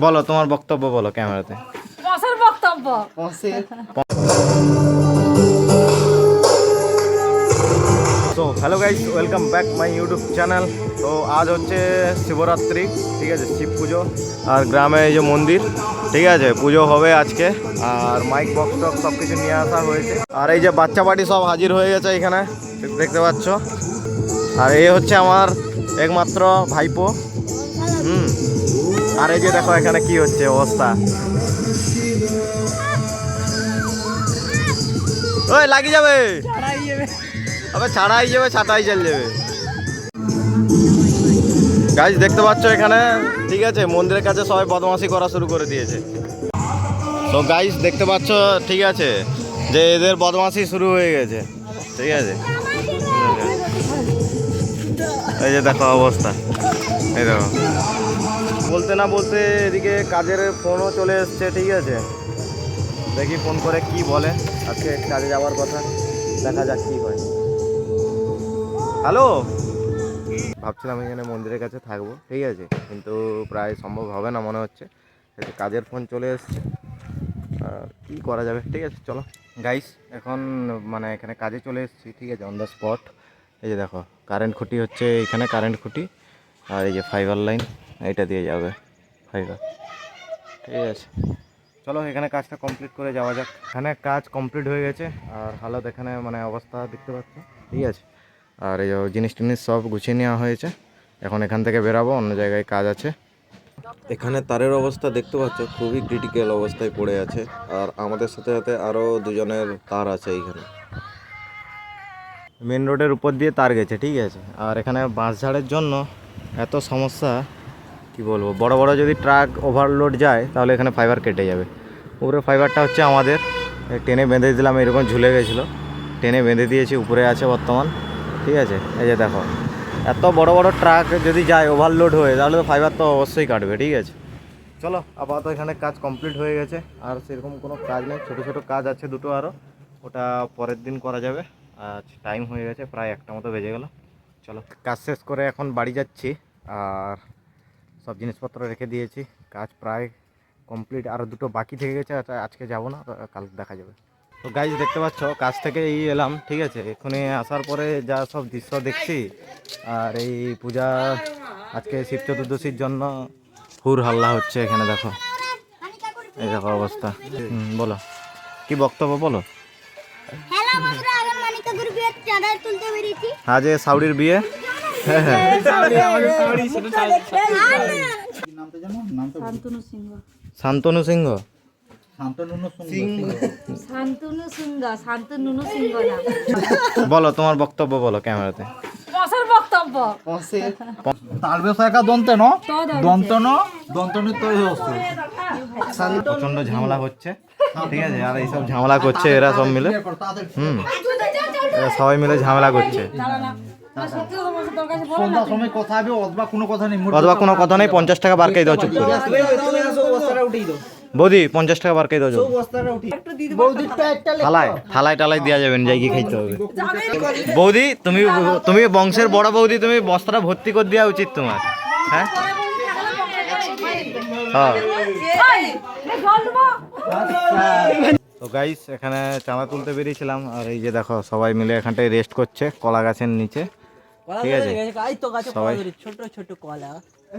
বলো তোমার বক্তব্য বলো ক্যামেরাতে। বক্তব্য তো hello guys, welcome back my YouTube channel. তো আজ হচ্ছে শিবরাত্রি, ঠিক আছে, শিব পুজো। আর গ্রামে এই যে মন্দির, ঠিক আছে, পুজো হবে আজকে। আর মাইক বক্স টক্স সব কিছু নিয়ে আসা হয়েছে। আর এই যে বাচ্চা পার্টি সব হাজির হয়ে গেছে এখানে, দেখতে পাচ্ছ। আর এই হচ্ছে আমার একমাত্র ভাইপো। আর এই যে দেখো এখানে কি হচ্ছে অবস্থা। ওই লাগি যাবে, আবে ছাড়াই যাবে, ছাটাই চল যাবে। গাইস দেখতে পাচ্ছ এখানে, ঠিক আছে, মন্দিরের কাছে সবাই বদমাশি করা শুরু করে দিয়েছে। তো গাইস দেখতে পাচ্ছ, ঠিক আছে, যে এদের বদমাশি শুরু হয়ে গেছে, ঠিক আছে। এই যে দেখো অবস্থা, এই দেখো। বলতে না বলতে এদিকে কাজের ফোনও চলে এসছে, ঠিক আছে। দেখি ফোন করে কি বলে। আজকে কাজে যাওয়ার কথা, দেখা যাক কি হয়। হ্যালো, ভাবছিলাম এখানে মন্দিরের কাছে থাকবো, ঠিক আছে, কিন্তু প্রায় সম্ভব হবে না মনে হচ্ছে। কাজের ফোন চলে এসছে, কি করা যাবে, ঠিক আছে চলো। গাইস এখন মানে এখানে কাজে চলে এসেছি, ঠিক আছে, অন দ্য স্পট। এই যে দেখো কারেন্ট খুঁটি হচ্ছে এখানে, কারেন্ট খুঁটি। আর এই যে ফাইবার লাইন, এইটা দিয়ে যাবে ফাইবার, ঠিক আছে। চলো এখানে কাজটা কমপ্লিট করে যাওয়া যাক। এখানে কাজ কমপ্লিট হয়ে গেছে। আর হালত এখানে মানে অবস্থা দেখতে পাচ্ছ, ঠিক আছে। আর এই জিনিস টিনিস সব গুছিয়ে নেওয়া হয়েছে। এখন এখান থেকে বেরাবো, অন্য জায়গায় কাজ আছে। এখানে তারের অবস্থা দেখতে পাচ্ছ, খুবই ক্রিটিক্যাল অবস্থায় পড়ে আছে। আর আমাদের সাথে সাথে আরও দুজনের তার আছে এইখানে। মেন রোডের উপর দিয়ে তার গেছে, ঠিক আছে। আর এখানে বাঁশঝাড়ের জন্য এত সমস্যা, কি বলবো। বড় বড় যদি ট্রাক ওভারলোড যায় তাহলে এখানে ফাইবার কেটে যাবে। উপরে ফাইবারটা হচ্ছে আমাদের, টেনে বেঁধে দিলাম, এরকম ঝুলে গেছিলো, টেনে বেঁধে দিয়েছি, উপরে আছে বর্তমান, ঠিক আছে। এই যে দেখো, এত বড় বড় ট্রাক যদি যায় ওভারলোড হয়ে, তাহলে তো ফাইবার তো অবশ্যই কাটবে, ঠিক আছে। চলো আপাতত এখানে কাজ কমপ্লিট হয়ে গেছে। আর সেরকম কোনো কাজ নেই, ছোটো ছোটো কাজ আছে দুটো আরও, ওটা পরের দিন করা যাবে। আজ টাইম হয়ে গেছে, প্রায় 1টা মতো বেজে গেল। চলো কাজ শেষ করে এখন বাড়ি যাচ্ছি। আর সব জিনিসপত্র রেখে দিয়েছি, কাজ প্রায় কমপ্লিট। আর দুটো বাকি থেকে গেছে, আজকে যাব না, কাল দেখা যাবে। তো গাইজ দেখতে পাচ্ছ কাজ থেকে এলাম, ঠিক আছে। এখানে আসার পরে যা সব দৃশ্য দেখছি, আর এই পূজা আজকে শিব চতুর্দশীর জন্য হুর হাল্লা হচ্ছে এখানে, দেখো এই দেখো অবস্থা। বলো কি বক্তব্য বলো। আজ সাউরির বিয়ে, হ্যাঁ হ্যাঁ। শান্তনু সিংহ, বলো তোমার বক্তব্য বলো ক্যামেরাতে। বক্তব্য প্রচন্ড ঝামেলা হচ্ছে, ঠিক আছে। আর এইসব ঝামেলা করছে এরা সব মিলে, এরা সবাই মিলে ঝামেলা করছে। অথবা কোনো কথা নেই, 50 টাকা বার করে দাও, চুপ করে। বৌদি 50 টাকা বার করে দাও। থালায় থালায় টালায় দেওয়া যাবে না, জায়গায় খাইতে হবে। বৌদি তুমি তুমি বংশের বড় বৌদি, তুমি বস্তাটা ভর্তি করে দেওয়া উচিত তোমার, হ্যাঁ। তো গাইস এখানে চাঁদা তুলতে বেরিয়েছিলাম। আর এই যে দেখো সবাই মিলে এখানটায় রেস্ট করছে কলা গাছের নিচে, ঠিক আছে। সবাই ছোট ছোট কলা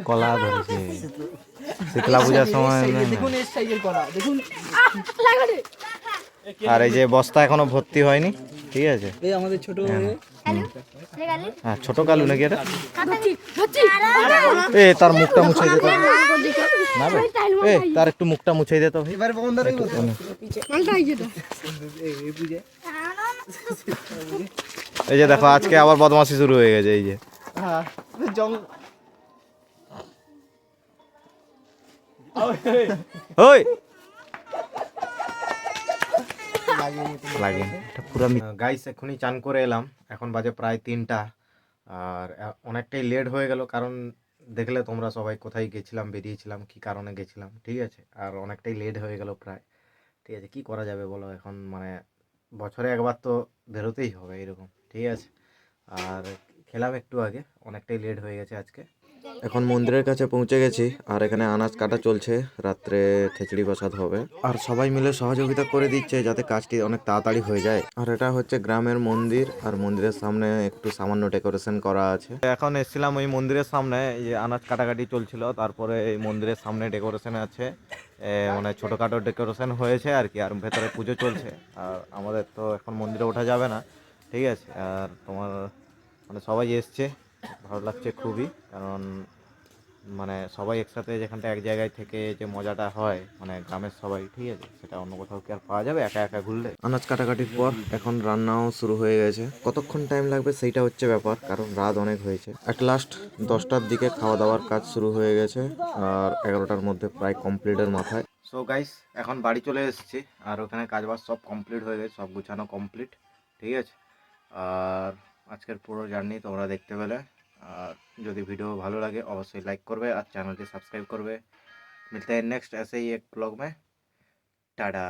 কলা ধরেছে শীতলা পূজার সময়। আর এই যে বস্তা এখনো ভর্তি হয়নি, ঠিক আছে। আমাদের ছোট হ্যাঁ ছোট কালু নাকি এটা। এ তার মুখটা মুছে দিত না রে, এ তার একটু মুখটা মুছে দিত। এই যে দেখো আজকে আবার বদমাশি শুরু হয়ে গেছে, এই যে ওই লাগে পুরো। গাইস এখনই চান করে এলাম, এখন বাজে প্রায় 3টা। আর অনেকটাই লেট হয়ে গেল, কারণ দেখলে তোমরা সবাই কোথায় গেছিলাম, বেরিয়েছিলাম, কি কারণে গেছিলাম, ঠিক আছে। আর অনেকটাই লেট হয়ে গেল প্রায়, ঠিক আছে। কি করা যাবে বলো, এখন মানে বছরে একবার তো বেরোতেই হবে এরকম, ঠিক আছে। আর খেলাম একটু আগে, অনেকটাই লেট হয়ে গেছে আজকে। এখন মন্দিরের কাছে পৌঁছে গেছি আর এখানে আনাজ কাটা চলছে, রাত্রে খিচড়ি প্রসাদ হবে আর সবাই মিলে সহযোগিতা করে দিচ্ছে যাতে কাজটি অনেক তাড়াতাড়ি হয়ে যায়। আর এটা হচ্ছে গ্রামের মন্দির আর মন্দিরের সামনে একটু সামান্য ডেকোরেশন করা আছে। এখন এসেছিলাম ওই মন্দিরের সামনে, এই যে আনাজ কাটাকাটি চলছিল, তারপরে এই মন্দিরের সামনে ডেকোরেশন আছে, মানে ছোটোখাটো ডেকোরেশন হয়েছে আর কি, আর ভেতরে পুজো চলছে। আর আমাদের তো এখন মন্দিরে ওঠা যাবে না, ঠিক আছে। আর তোমার মানে সবাই এসছে, ভালো লাগছে খুবই, কারণ মানে সবাই একসাথে যেখানটা এক জায়গায় থেকে যে মজাটা হয় মানে গ্রামের সবাই, ঠিক আছে, সেটা অন্য কোথাও কি আর পাওয়া যাবে একা একা ঘুরলে। আনাজ কাটাকাটির পর এখন রান্নাও শুরু হয়ে গেছে। কতক্ষণ টাইম লাগবে সেইটা হচ্ছে ব্যাপার, কারণ রাত অনেক হয়েছে। অ্যাট লাস্ট 10টার দিকে খাওয়া দাওয়ার কাজ শুরু হয়ে গেছে আর 11টার মধ্যে প্রায় কমপ্লিটের মাথায়। সো গাইস, এখন বাড়ি চলে এসেছি আর ওখানে কাজবাজ সব কমপ্লিট হয়ে গেছে, সব গুছানো কমপ্লিট, ঠিক আছে। আর আজকের পুরো জার্নি তোমরা দেখতে পেলে। আর যদি ভিডিও ভালো লাগে অবশ্যই লাইক করবে আর চ্যানেলটি সাবস্ক্রাइब করবে। मिलते हैं नेक्स्ट ऐसे ही एक ब्लॉग में। टाटा।